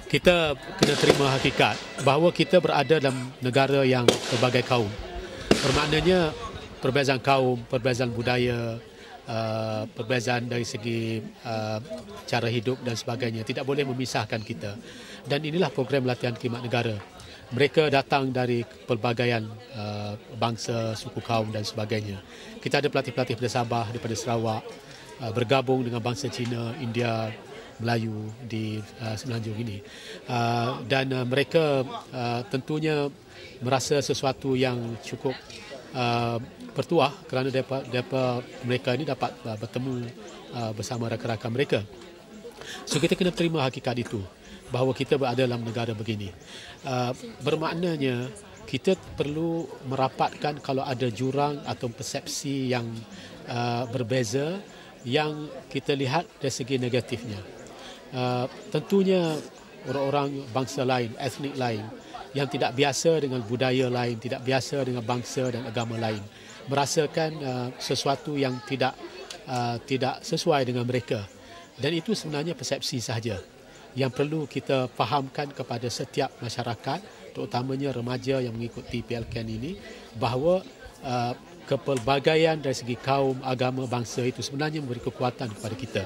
Kita kena terima hakikat bahawa kita berada dalam negara yang berbagai kaum. Bermaknanya perbezaan kaum, perbezaan budaya, perbezaan dari segi cara hidup dan sebagainya tidak boleh memisahkan kita. Dan inilah program latihan khidmat negara. Mereka datang dari pelbagaian bangsa, suku kaum dan sebagainya. Kita ada pelatih-pelatih daripada Sabah, daripada Sarawak, bergabung dengan bangsa Cina, India, Melayu di Semenanjung ini. Dan mereka tentunya merasa sesuatu yang cukup bertuah kerana mereka ini dapat bertemu bersama rakan-rakan mereka. So kita kena terima hakikat itu, bahawa kita berada dalam negara begini. Bermaknanya kita perlu merapatkan kalau ada jurang atau persepsi yang berbeza yang kita lihat dari segi negatifnya. Tentunya orang-orang bangsa lain, etnik lain yang tidak biasa dengan budaya lain, tidak biasa dengan bangsa dan agama lain, merasakan sesuatu yang tidak sesuai dengan mereka. Dan itu sebenarnya persepsi sahaja yang perlu kita fahamkan kepada setiap masyarakat, terutamanya remaja yang mengikuti PLKN ini, bahawa kepelbagaian dari segi kaum, agama, bangsa itu sebenarnya memberi kekuatan kepada kita.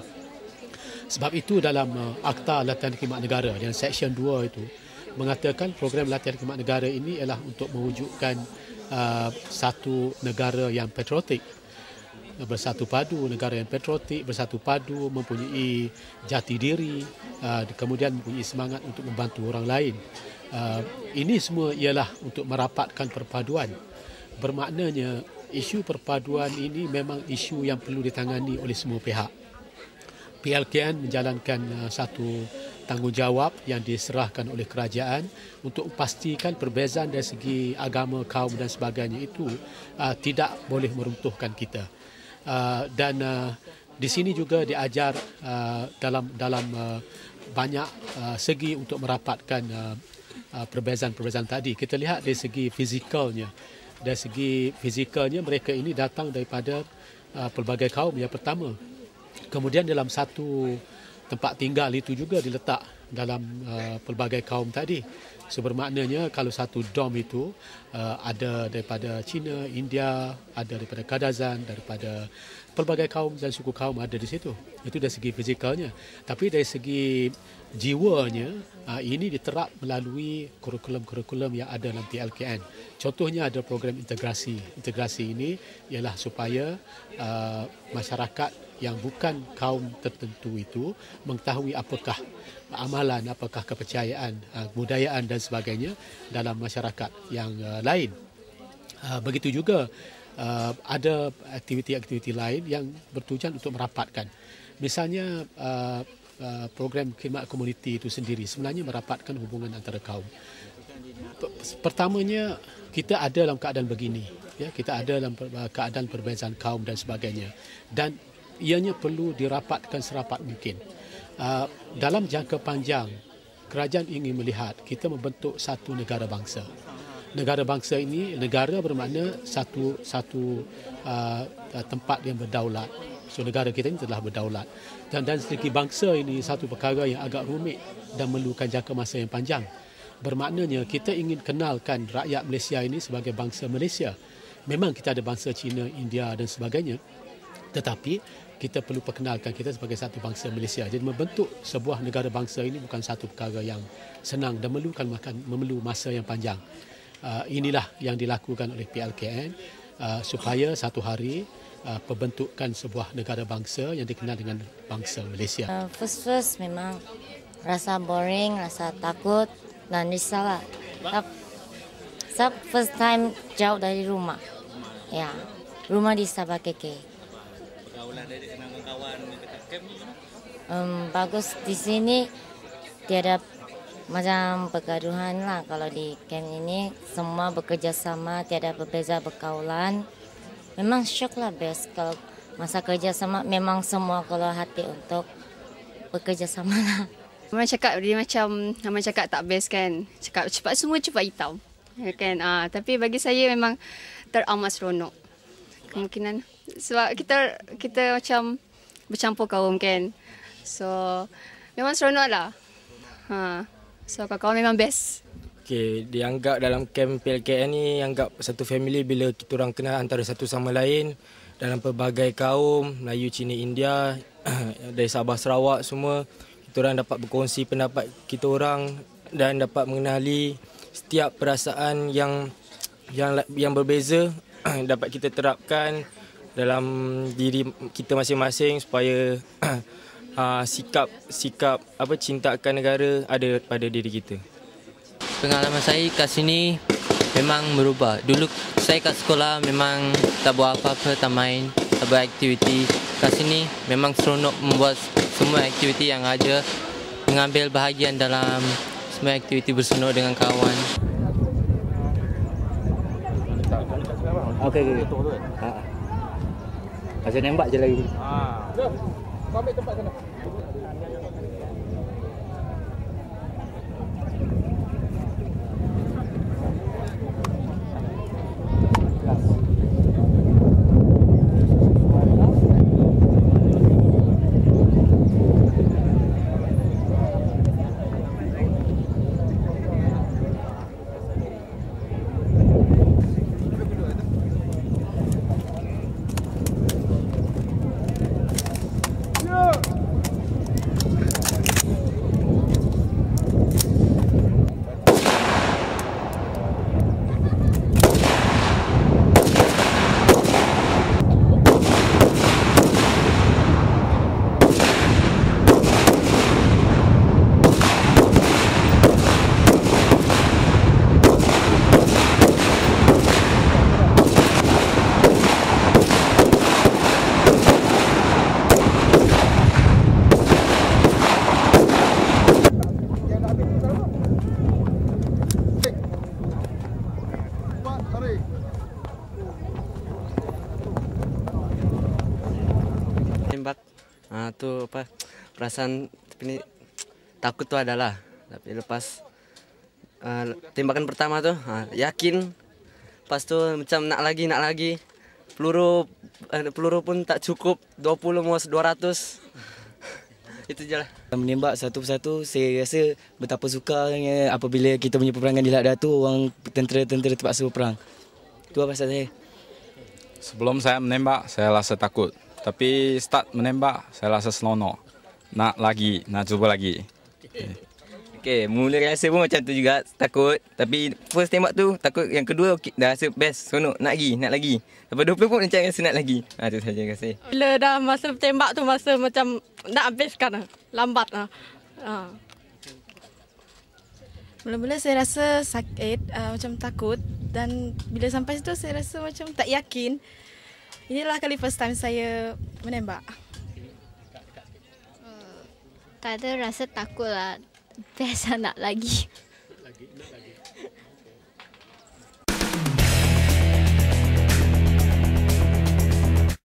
Sebab itu dalam Akta Latihan Khidmat Negara yang Seksyen 2 itu mengatakan program latihan khidmat negara ini ialah untuk mewujudkan satu negara yang patriotik, bersatu padu, negara yang patriotik, bersatu padu, mempunyai jati diri, kemudian mempunyai semangat untuk membantu orang lain. Ini semua ialah untuk merapatkan perpaduan. Bermaknanya isu perpaduan ini memang isu yang perlu ditangani oleh semua pihak. PLKN menjalankan satu tanggungjawab yang diserahkan oleh kerajaan untuk memastikan perbezaan dari segi agama, kaum dan sebagainya itu tidak boleh meruntuhkan kita. Dan di sini juga diajar dalam banyak segi untuk merapatkan perbezaan-perbezaan tadi. Kita lihat dari segi fizikalnya. Dari segi fizikalnya mereka ini datang daripada pelbagai kaum yang pertama. Kemudian dalam satu tempat tinggal itu juga diletak dalam pelbagai kaum tadi. So bermaknanya kalau satu dom itu ada daripada Cina, India, ada daripada Kadazan, daripada pelbagai kaum dan suku kaum ada di situ. Itu dari segi fizikalnya. Tapi dari segi jiwanya, ini diterap melalui kurikulum-kurikulum yang ada dalam PLKN. Contohnya ada program integrasi. Integrasi ini ialah supaya masyarakat yang bukan kaum tertentu itu mengetahui apakah amalan, apakah kepercayaan, kebudayaan dan sebagainya dalam masyarakat yang lain. Begitu juga ada aktiviti-aktiviti lain yang bertujuan untuk merapatkan. Misalnya program khidmat komuniti itu sendiri sebenarnya merapatkan hubungan antara kaum. Pertamanya kita ada dalam keadaan begini, ya, kita ada dalam keadaan perbezaan kaum dan sebagainya, dan ianya perlu dirapatkan serapat mungkin. Dalam jangka panjang, kerajaan ingin melihat kita membentuk satu negara bangsa. Negara bangsa ini, negara bermakna satu tempat yang berdaulat. So negara kita ini telah berdaulat. Dan dari segi bangsa ini satu perkara yang agak rumit dan memerlukan jangka masa yang panjang. Bermaknanya kita ingin kenalkan rakyat Malaysia ini sebagai bangsa Malaysia. Memang kita ada bangsa Cina, India dan sebagainya. Tetapi kita perlu perkenalkan kita sebagai satu bangsa Malaysia. Jadi membentuk sebuah negara bangsa ini bukan satu perkara yang senang dan memerlukan masa yang panjang. Inilah yang dilakukan oleh PLKN supaya satu hari pembentukan sebuah negara bangsa yang dikenal dengan bangsa Malaysia. First memang rasa boring, rasa takut dan risau lah. First time jauh dari rumah. Ya, rumah di Sabah KK. Bagus di sini tiada macam pergaduhan lah. Kalau di camp ini semua bekerja sama, tiada berbeza berkaulan. Memang syok lah best kalau masa kerja sama, memang semua kalau hati untuk bekerja sama lah. Memang cakap dia macam cakap tak best kan. Cakap cepat semua cepat hitam. Kan? Tapi bagi saya memang teramat seronok. Kemungkinan sebab kita macam bercampur kaum kan. So memang seronok lah. So kawan-kawan memang best. Okay, dianggap dalam kamp PLKN ni anggap satu family bila kita orang kenal antara satu sama lain dalam pelbagai kaum, Melayu, Cina, India, dari Sabah, Sarawak semua. Kita orang dapat berkongsi pendapat kita orang dan dapat mengenali setiap perasaan yang berbeza dapat kita terapkan dalam diri kita masing-masing supaya sikap cinta akan negara ada pada diri kita. Pengalaman saya kat sini memang berubah. Dulu saya kat sekolah memang tak buat apa-apa, tak main, tak buat aktiviti. Kat sini memang seronok membuat semua aktiviti yang ada, mengambil bahagian dalam semua aktiviti bersenuk dengan kawan. Okey. Masih nembak je lagi. Kau ambil tempat sana. Tembak, tu apa perasaan ini takut tu adalah. Tapi lepas tembakan pertama tu yakin, lepas tu macam nak lagi. Peluru pun tak cukup, 20 mau 200. Itu je lah. Menembak satu persatu, saya rasa betapa sukanya apabila kita punya peperangan di Ladakh tu orang tentera-tentera terpaksa berperang. Itu pasal saya. Sebelum saya menembak, saya rasa takut. Tapi start menembak, saya rasa seronok. Nak cuba lagi. Okey, mula rasa pun macam tu juga, takut. Tapi first tembak tu takut, yang kedua dah rasa best, seronok, nak lagi. Lepas 20 pun macam rasa nak lagi. Itu saja terima kasih. Bila dah masa tembak tu masa macam nak habiskan, lambat. Mula-mula saya rasa sakit, macam takut, dan bila sampai situ saya rasa macam tak yakin. Inilah kali first time saya menembak. Tak ada rasa takut lah. Biasa nak lagi.